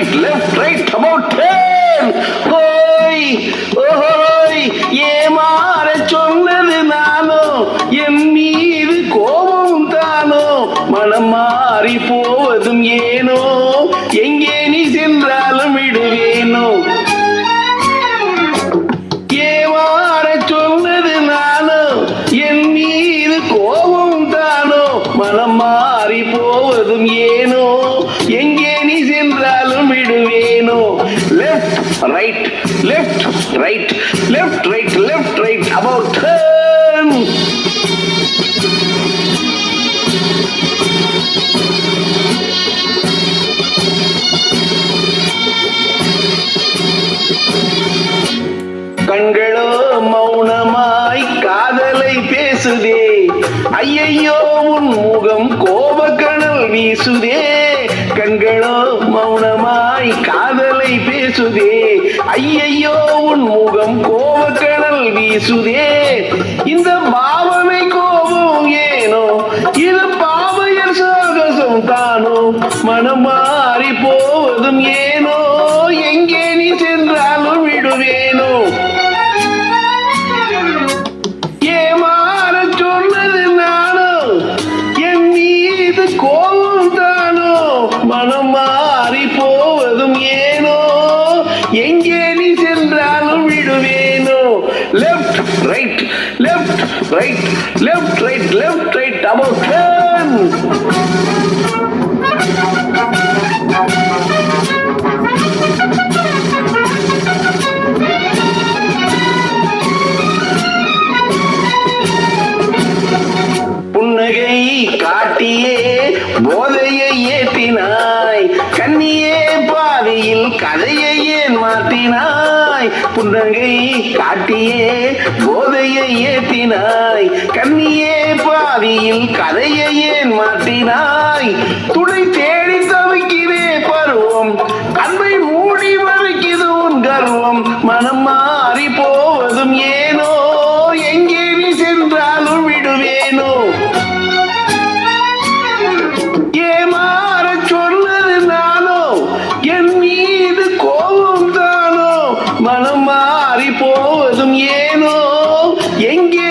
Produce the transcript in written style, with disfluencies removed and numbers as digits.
left, right, about 10. ஹோய் ஓஹோய் ஏமாற சொன்னது நானோ, என் மீது கோபம் தானோ, மனம் மாறி போவதும் ஏனோ, எங்கே நீ சென்றாலும் விடுவேனோ. ஏமாற சொன்னது நானோ, என் மீது கோபம் தானோ, மனம் மாறி போவதும் ஏனோ, எங்கே நீ சென்றாலும் விடுவேனோ. Left right left right left right left right about 10. கண்களோ மௌனமாய் காதலை பேசுதே, ஐயையோ உன் முகம் கோபக்கணல் வீசுதே. கண்களோ மௌனமாய் காதலை பேசுதே, ஐயையோ உன் முகம் கோபக்கணல் வீசுதே. இந்த பாவனை கோபம் ஏனோ, இது பாவையர் சாகசம் தானோ, மனம் மாறி போவதும் ஏனோ, எங்கே நீ சென்றாலும் விடுவேனோ. ஏமாற சொன்னது நானோ, என் மீது கோபம் தானோ, மனம் மாறி போவதும் ஏனோ, எங்கே நீ சென்றாலும் விடுவேனோ. Left right left right left right left right about 10. புன்னகை காட்டியே போதையை ஏற்றினாய், கண்ணியே பாதியில் கதையை ஏன் மாற்றினாய். புன்னகை காட்டியே போதையை ஏற்றினாய், கண்ணியே பாதியில் கதையை ஏன் மாற்றினாய். துணை தேடி தவிக்கிறே பருவம், அன்பை மூடி மறைக்குது உன் கர்வம், மனம் மாறி போவதும் ஏனோ, எங்கே நீ சென்றாலும் விடுவேனோ. ஏமாற சொன்னது நானோ, என் மீது கோபம் தானோ, மனம் மாறி போவதும் ஏனோ, எங்கே